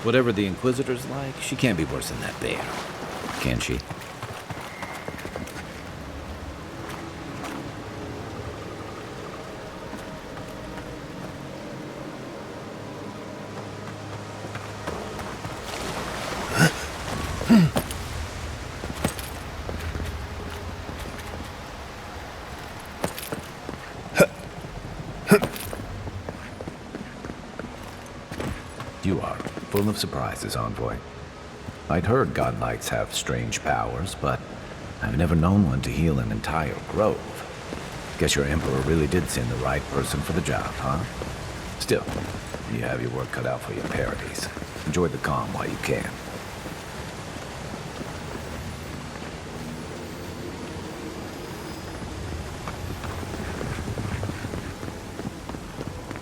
Whatever the Inquisitor's like, she can't be worse than that bear. Can she? You are full of surprises, Envoy. I'd heard godlights have strange powers, but I've never known one to heal an entire grove. Guess your Emperor really did send the right person for the job, huh? Still, you have your work cut out for your parodies. Enjoy the calm while you can.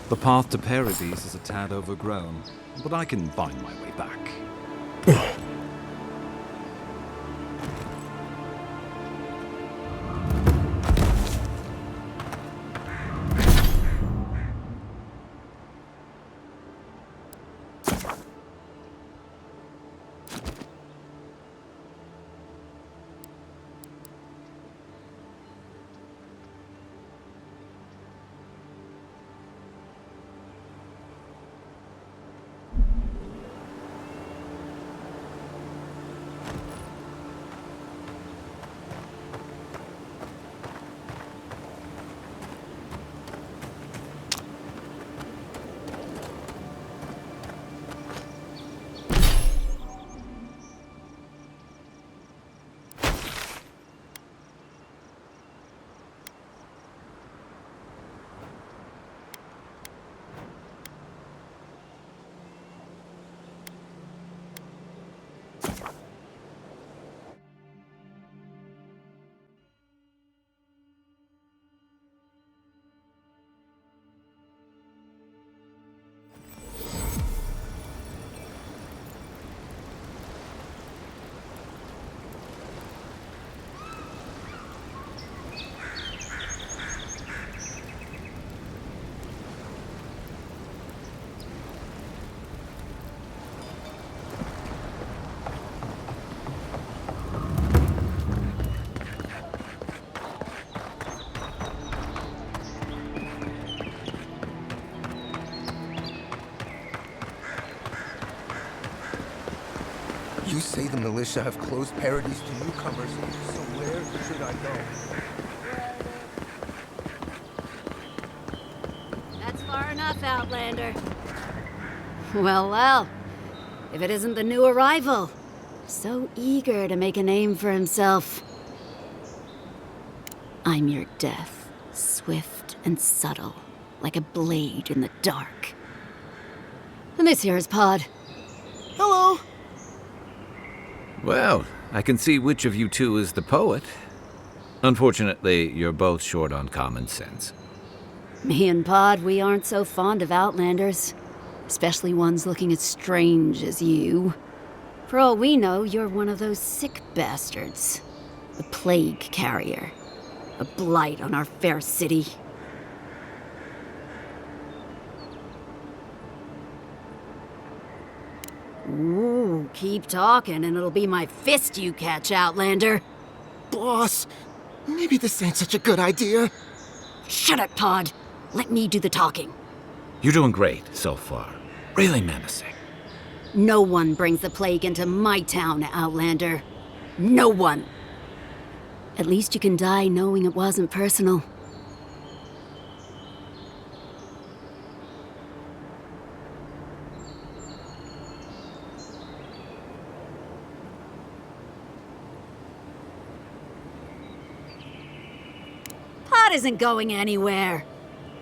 The path to Paradise is a tad overgrown, but I can find my way back. You say the militia have closed Paradise to newcomers, so where should I go? That's far enough, Outlander. Well, if it isn't the new arrival. So eager to make a name for himself. I'm your death, swift and subtle, like a blade in the dark. And this here is Pod. Hello! Well, I can see which of you two is the poet. Unfortunately, you're both short on common sense. Me and Pod, we aren't so fond of Outlanders. Especially ones looking as strange as you. For all we know, you're one of those sick bastards. A plague carrier. A blight on our fair city. Ooh, keep talking and it'll be my fist you catch, Outlander. Boss, maybe this ain't such a good idea. Shut up, Pod. Let me do the talking. You're doing great so far. Really menacing. No one brings the plague into my town, Outlander. No one. At least you can die knowing it wasn't personal. Pod isn't going anywhere.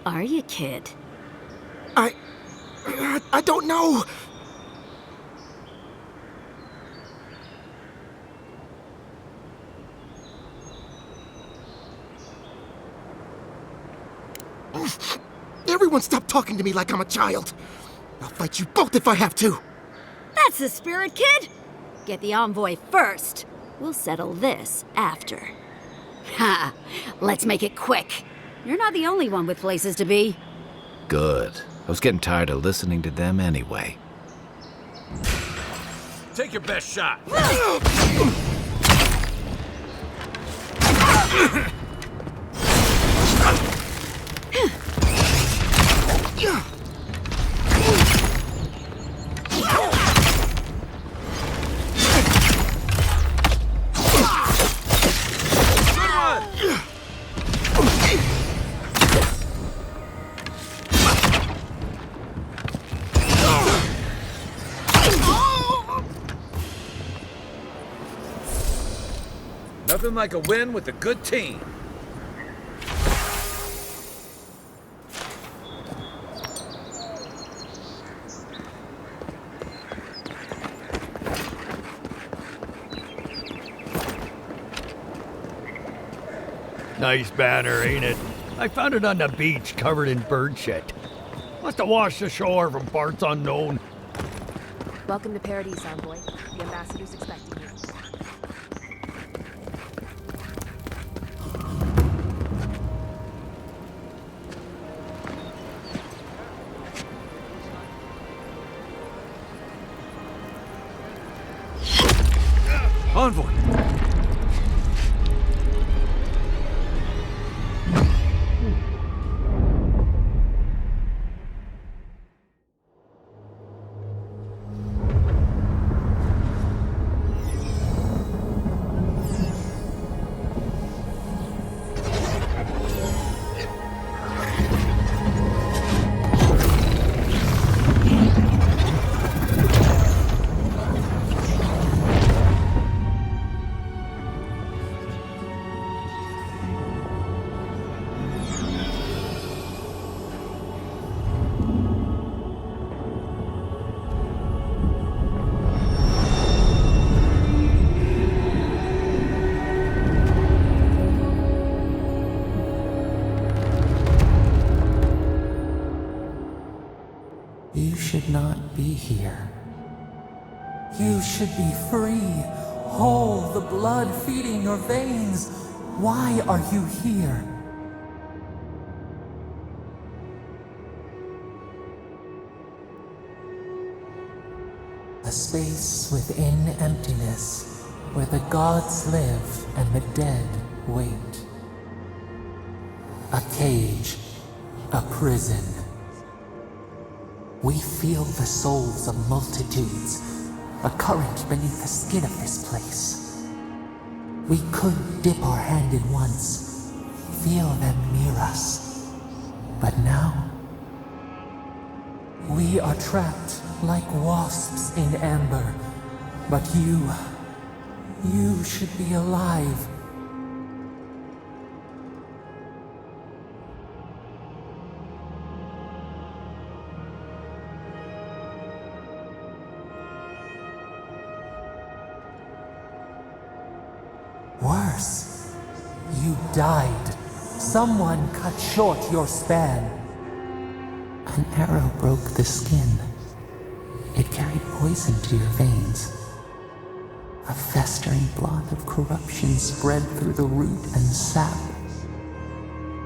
Are you, kid? I don't know. Everyone stop talking to me like I'm a child. I'll fight you both if I have to. That's the spirit, kid. Get the envoy first. We'll settle this after. Ha! Let's make it quick. You're not the only one with places to be. Good. I was getting tired of listening to them anyway. Take your best shot. Nothing like a win with a good team. Nice banner, ain't it? I found it on the beach covered in bird shit. Must have washed ashore from parts unknown. Welcome to Paradise, Envoy. The ambassador's expecting you. Envoy! You should not be here. You should be free, whole, the blood feeding your veins. Why are you here? A space within emptiness, where the gods live and the dead wait. A cage, a prison. We feel the souls of multitudes, a current beneath the skin of this place. We could dip our hand in once, feel them near us. But now, we are trapped like wasps in amber. But you should be alive. Worse, you died. Someone cut short your span. An arrow broke the skin. It carried poison to your veins. A festering blot of corruption spread through the root and sap.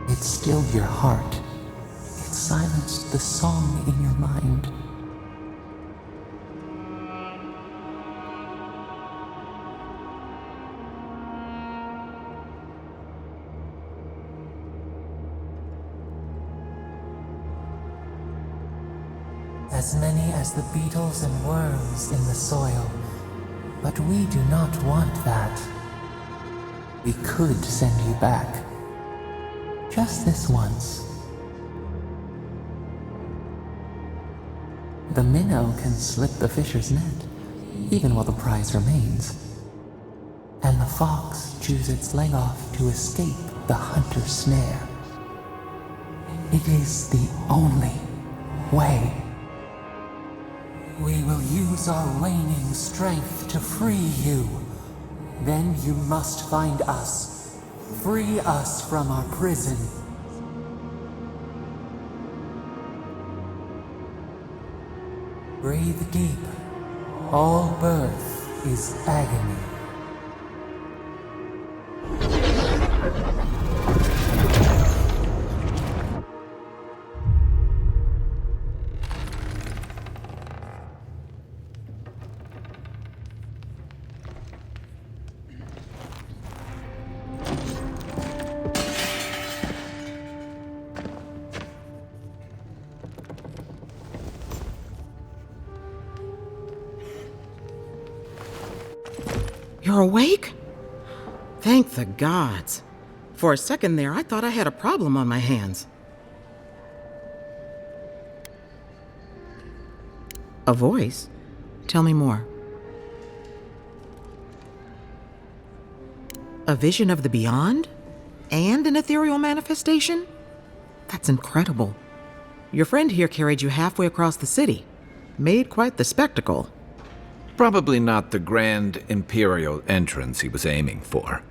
It stilled your heart. It silenced the song in your mind. As many as the beetles and worms in the soil. But we do not want that. We could send you back. Just this once. The minnow can slip the fisher's net, even while the prize remains. And the fox chews its leg off to escape the hunter's snare. It is the only way. We will use our waning strength to free you. Then you must find us. Free us from our prison. Breathe deep. All birth is agony. You're awake? Thank the gods. For a second there, I thought I had a problem on my hands. A voice? Tell me more. A vision of the beyond? And an ethereal manifestation? That's incredible. Your friend here carried you halfway across the city. Made quite the spectacle. Probably not the grand imperial entrance he was aiming for.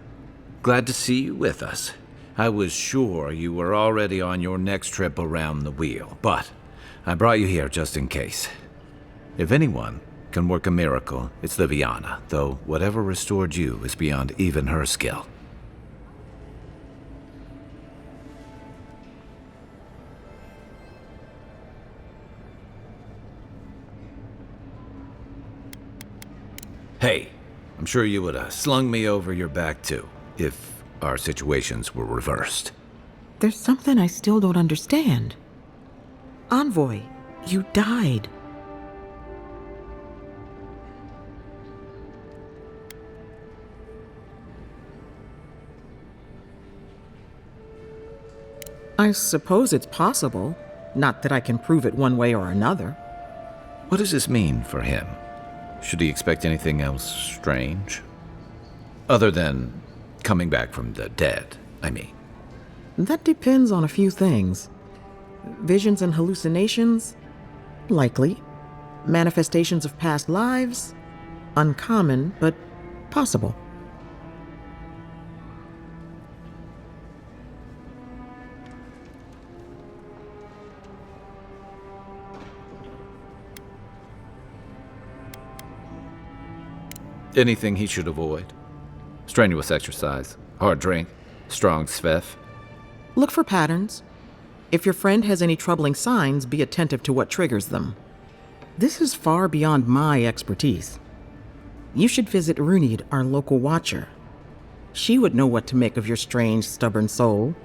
Glad to see you with us. I was sure you were already on your next trip around the wheel, but I brought you here just in case. If anyone can work a miracle, it's Liviana, though whatever restored you is beyond even her skill. Hey, I'm sure you would have slung me over your back too, if our situations were reversed. There's something I still don't understand. Envoy, you died. I suppose it's possible. Not that I can prove it one way or another. What does this mean for him? Should he expect anything else strange? Other than coming back from the dead, I mean. That depends on a few things. Visions and hallucinations? Likely. Manifestations of past lives? Uncommon, but possible. Anything he should avoid? Strenuous exercise, hard drink, strong sveff. Look for patterns. If your friend has any troubling signs, be attentive to what triggers them. This is far beyond my expertise. You should visit Runid, our local watcher. She would know what to make of your strange, stubborn soul.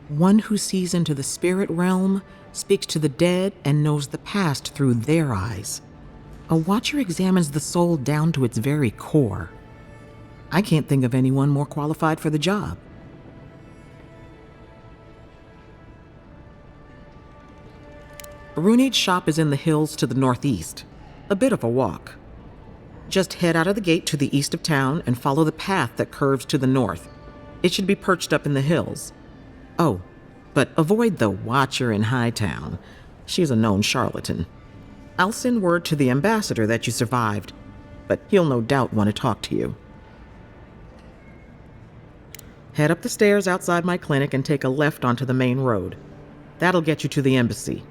One who sees into the spirit realm, speaks to the dead, and knows the past through their eyes. A watcher examines the soul down to its very core. I can't think of anyone more qualified for the job. Runid's shop is in the hills to the northeast. A bit of a walk. Just head out of the gate to the east of town and follow the path that curves to the north. It should be perched up in the hills. Oh, but avoid the watcher in Hightown. She's a known charlatan. I'll send word to the ambassador that you survived, but he'll no doubt want to talk to you. Head up the stairs outside my clinic and take a left onto the main road. That'll get you to the embassy.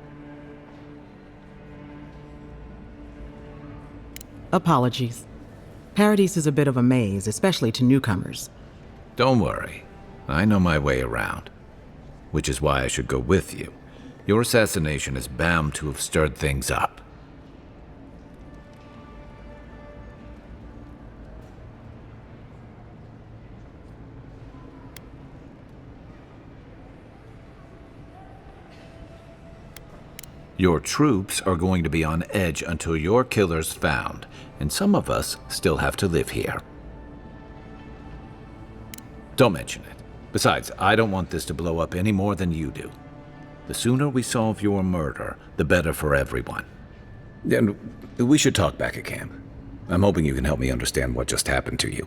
Apologies. Paradise is a bit of a maze, especially to newcomers. Don't worry. I know my way around. Which is why I should go with you. Your assassination is bound to have stirred things up. Your troops are going to be on edge until your killer's found, and some of us still have to live here. Don't mention it. Besides, I don't want this to blow up any more than you do. The sooner we solve your murder, the better for everyone. And we should talk back at camp. I'm hoping you can help me understand what just happened to you.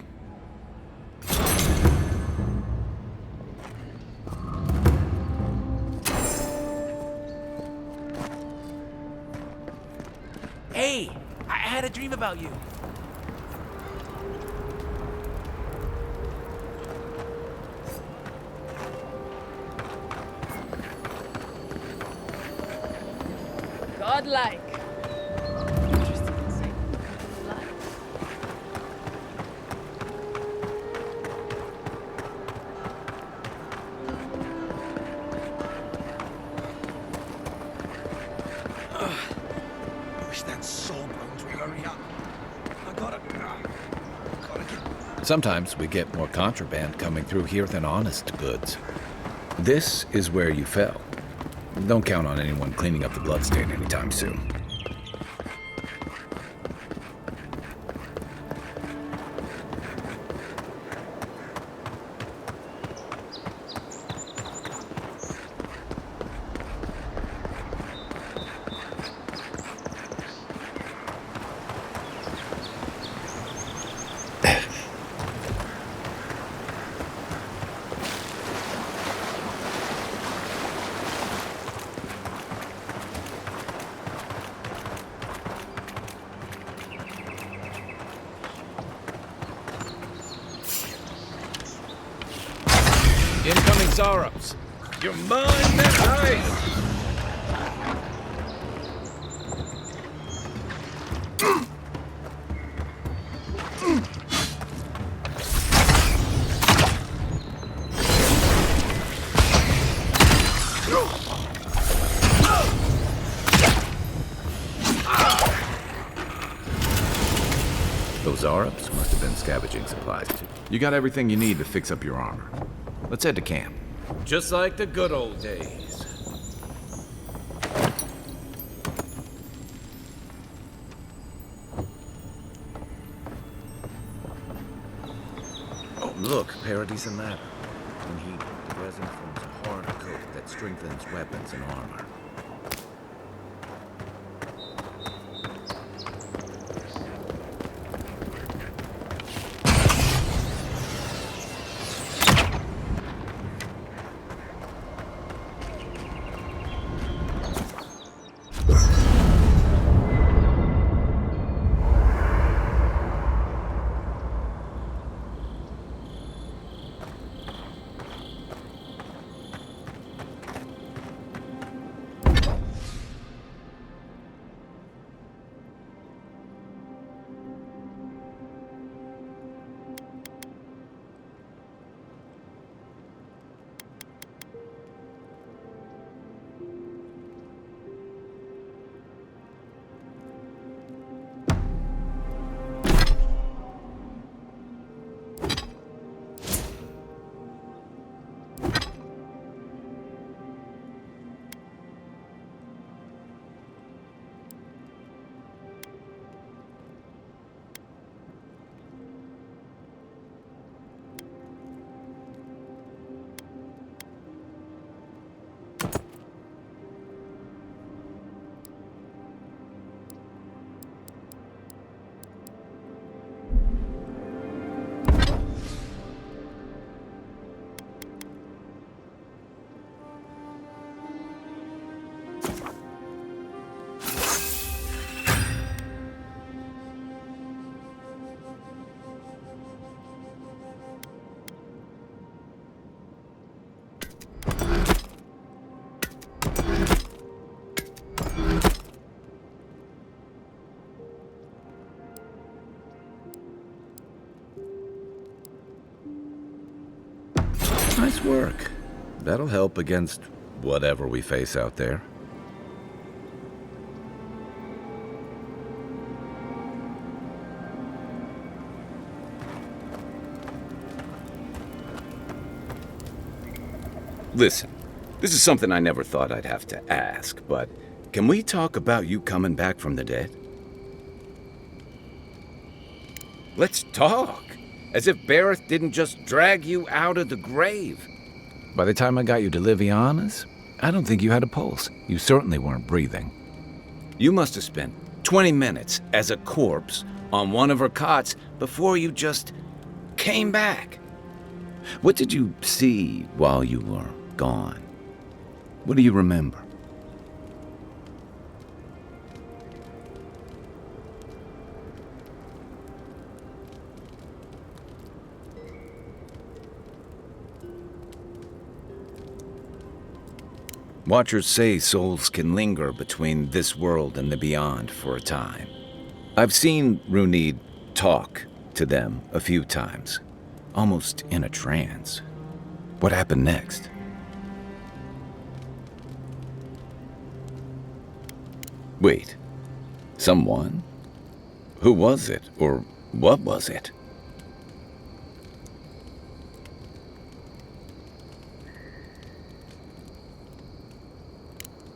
Hey, I had a dream about you. Godlike. Interesting to say. Godlike. Wish that soul bones would hurry up. I gotta get... Sometimes we get more contraband coming through here than honest goods. This is where you fell. Don't count on anyone cleaning up the bloodstain anytime soon. Zarups! You're mine, that Those Zarups must have been scavenging supplies too. You got everything you need to fix up your armor. Let's head to camp. Just like the good old days. Oh, look, Paradise and ladder. When heated, the resin forms a hard coat that strengthens weapons and armor. Nice work. That'll help against whatever we face out there. Listen, this is something I never thought I'd have to ask, but can we talk about you coming back from the dead? Let's talk. As if Bareth didn't just drag you out of the grave. By the time I got you to Liviana's, I don't think you had a pulse. You certainly weren't breathing. You must have spent 20 minutes as a corpse on one of her cots before you just came back. What did you see while you were gone? What do you remember? Watchers say souls can linger between this world and the beyond for a time. I've seen Runid talk to them a few times, almost in a trance. What happened next? Wait, someone? Who was it, or what was it?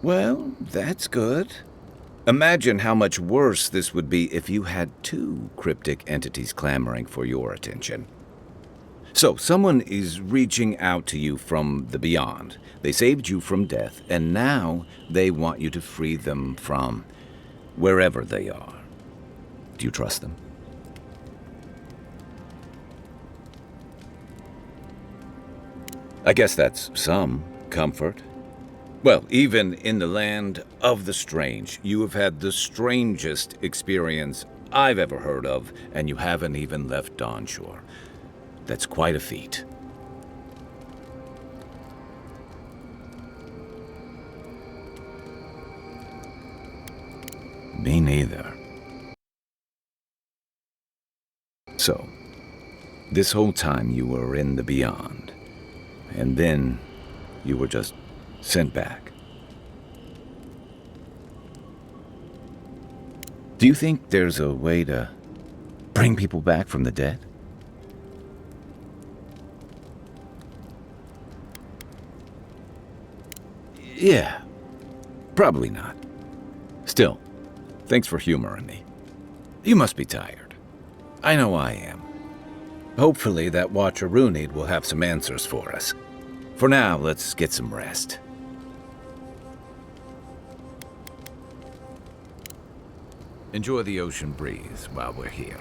Well, that's good. Imagine how much worse this would be if you had two cryptic entities clamoring for your attention. So, someone is reaching out to you from the beyond. They saved you from death, and now they want you to free them from wherever they are. Do you trust them? I guess that's some comfort. Well, even in the land of the strange, you have had the strangest experience I've ever heard of, and you haven't even left Dawnshore. That's quite a feat. Me neither. So, this whole time you were in the beyond, and then you were just sent back. Do you think there's a way to bring people back from the dead? Yeah, probably not. Still, thanks for humoring me. You must be tired. I know I am. Hopefully that Watcher Runid will have some answers for us. For now, let's get some rest. Enjoy the ocean breeze while we're here.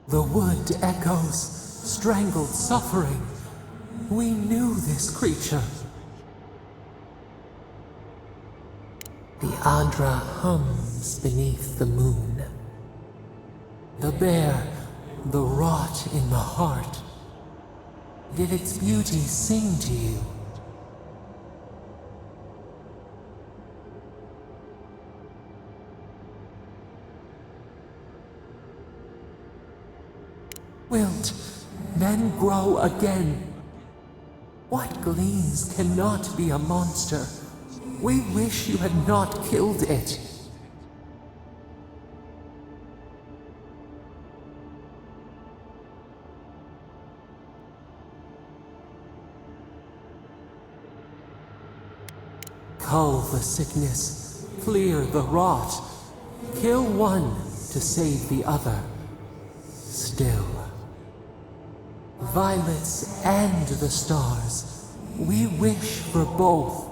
The wood echoes, strangled suffering. We knew this creature. The Adra hums beneath the moon. The bear, the rot in the heart. Did its beauty sing to you? Wilt, then grow again. What gleams cannot be a monster? We wish you had not killed it. Cull the sickness, clear the rot, kill one to save the other. Still, violets and the stars, we wish for both.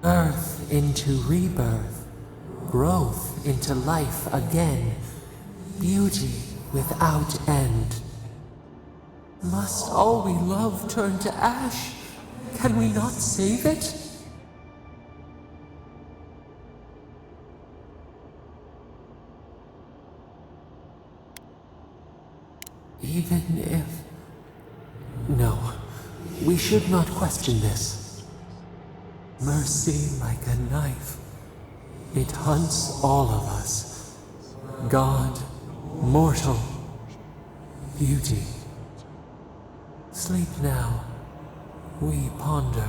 Earth into rebirth, growth into life again, beauty without end. Must all we love turn to ash? Can we not save it? Even if... No, we should not question this. Mercy like a knife. It hunts all of us. God, mortal, beauty. Sleep now. We ponder.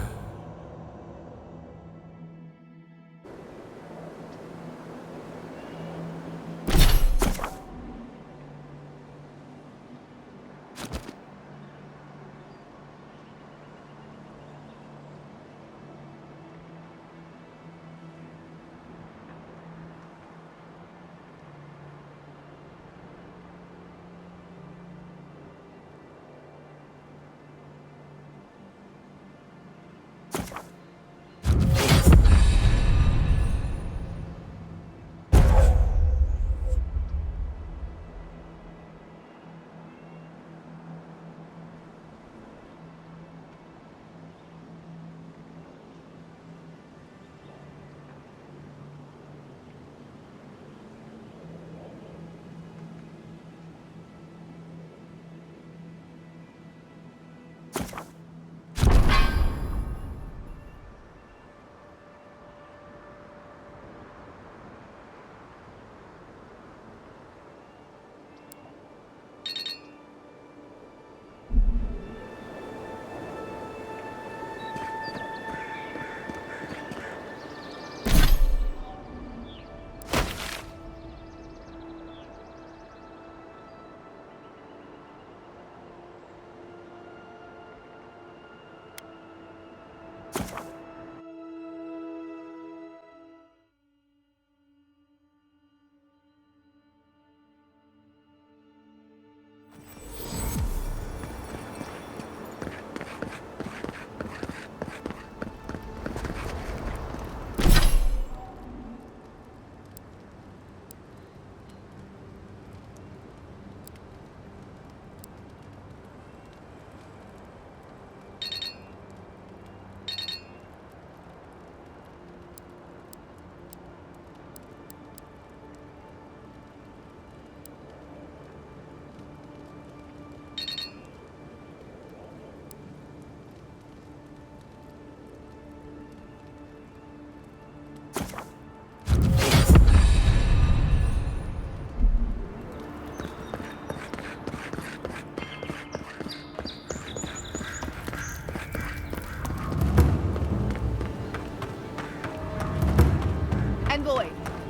Envoy,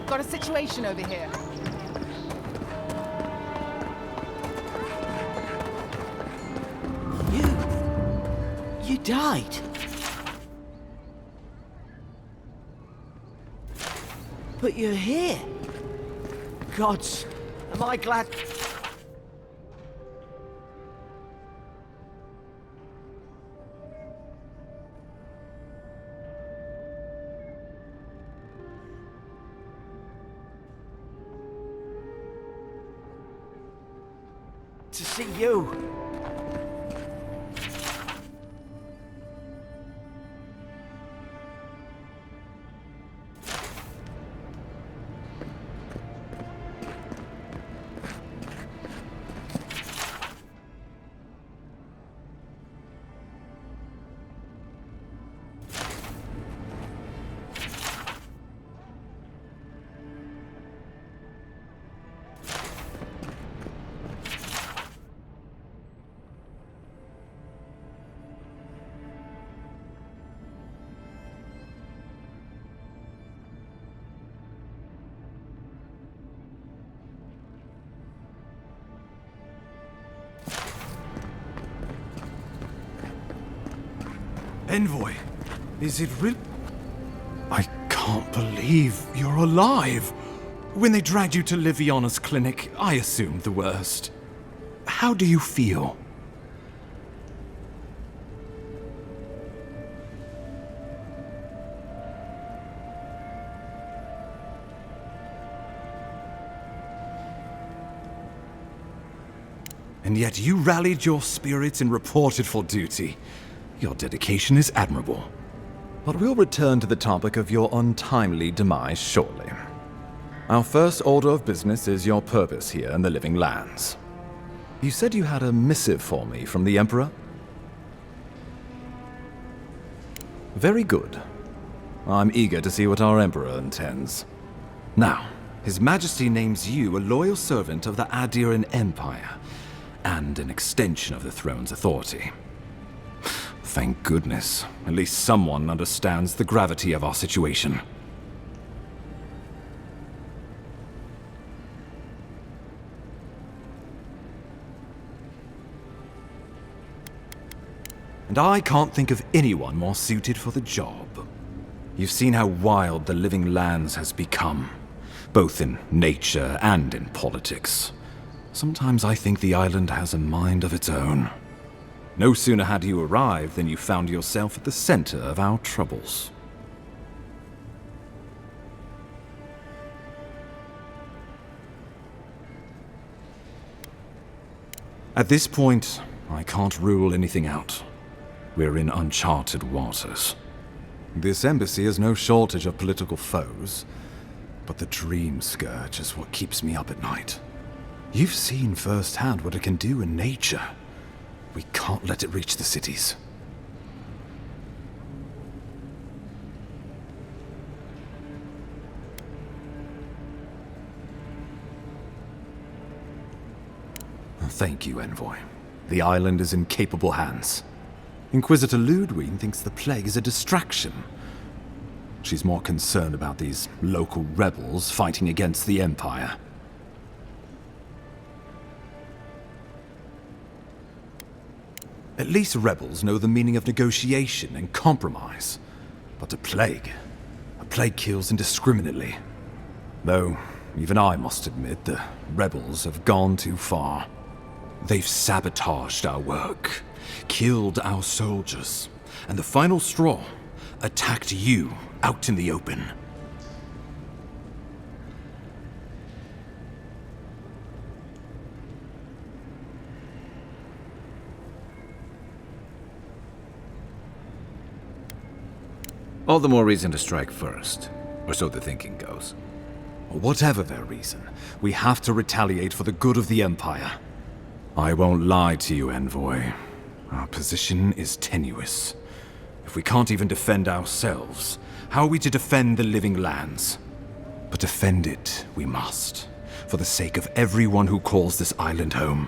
got a situation over here. You died. But you're here. Gods, am I glad... to see you. Envoy, is it real? I can't believe you're alive. When they dragged you to Liviana's clinic, I assumed the worst. How do you feel? And yet you rallied your spirits and reported for duty. Your dedication is admirable. But we'll return to the topic of your untimely demise shortly. Our first order of business is your purpose here in the Living Lands. You said you had a missive for me from the Emperor? Very good. I'm eager to see what our Emperor intends. Now, His Majesty names you a loyal servant of the Adiran Empire, and an extension of the throne's authority. Thank goodness. At least someone understands the gravity of our situation. And I can't think of anyone more suited for the job. You've seen how wild the Living Lands has become, both in nature and in politics. Sometimes I think the island has a mind of its own. No sooner had you arrived than you found yourself at the center of our troubles. At this point, I can't rule anything out. We're in uncharted waters. This embassy has no shortage of political foes, but the dream scourge is what keeps me up at night. You've seen firsthand what it can do in nature. We can't let it reach the cities. Thank you, Envoy. The island is in capable hands. Inquisitor Ludwig thinks the plague is a distraction. She's more concerned about these local rebels fighting against the Empire. At least rebels know the meaning of negotiation and compromise. But a plague kills indiscriminately. Though, even I must admit, the rebels have gone too far. They've sabotaged our work, killed our soldiers, and the final straw, attacked you out in the open. All the more reason to strike first, or so the thinking goes. Whatever their reason, we have to retaliate for the good of the Empire. I won't lie to you, Envoy. Our position is tenuous. If we can't even defend ourselves, how are we to defend the Living Lands? But defend it we must, for the sake of everyone who calls this island home.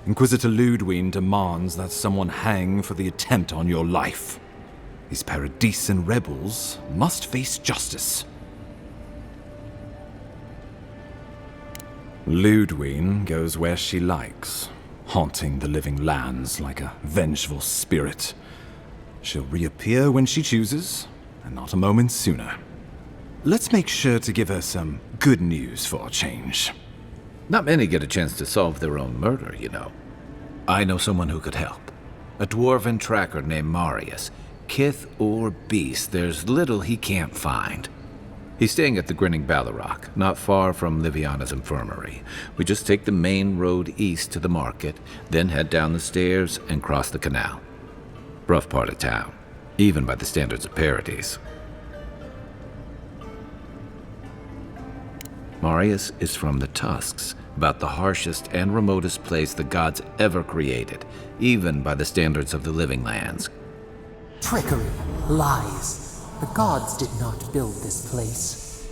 Inquisitor Ludwig demands that someone hang for the attempt on your life. These Paradisen rebels must face justice. Ludwine goes where she likes, haunting the living lands like a vengeful spirit. She'll reappear when she chooses, and not a moment sooner. Let's make sure to give her some good news for a change. Not many get a chance to solve their own murder, you know. I know someone who could help. A dwarven tracker named Marius. Kith or beast, there's little he can't find. He's staying at the Grinning Ballarrock, not far from Liviana's infirmary. We just take the main road east to the market, then head down the stairs and cross the canal. Rough part of town, even by the standards of Paradise. Marius is from the Tusks, about the harshest and remotest place the gods ever created, even by the standards of the living lands. Trickery, lies. The gods did not build this place.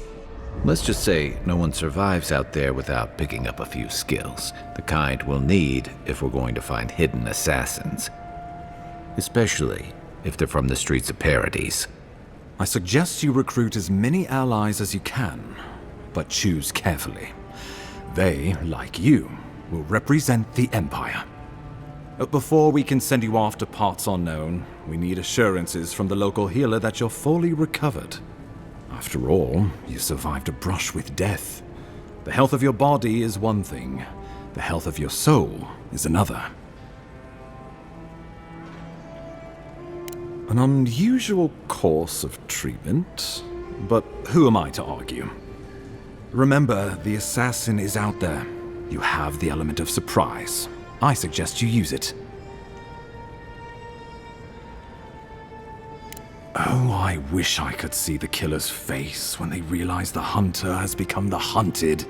Let's just say no one survives out there without picking up a few skills, the kind we'll need if we're going to find hidden assassins. Especially if they're from the streets of Paradise. I suggest you recruit as many allies as you can, but choose carefully. They, like you, will represent the Empire. Before we can send you off to parts unknown, we need assurances from the local healer that you're fully recovered. After all, you survived a brush with death. The health of your body is one thing, the health of your soul is another. An unusual course of treatment, but who am I to argue? Remember, the assassin is out there. You have the element of surprise. I suggest you use it. Oh, I wish I could see the killer's face when they realize the hunter has become the hunted.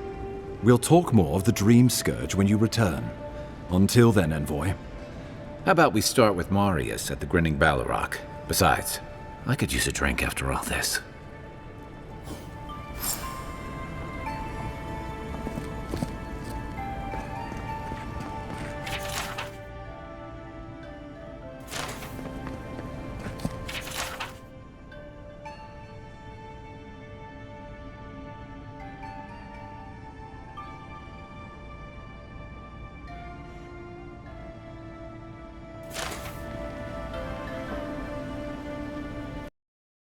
We'll talk more of the Dream Scourge when you return. Until then, Envoy. How about we start with Marius at the Grinning Ballarrock? Besides, I could use a drink after all this.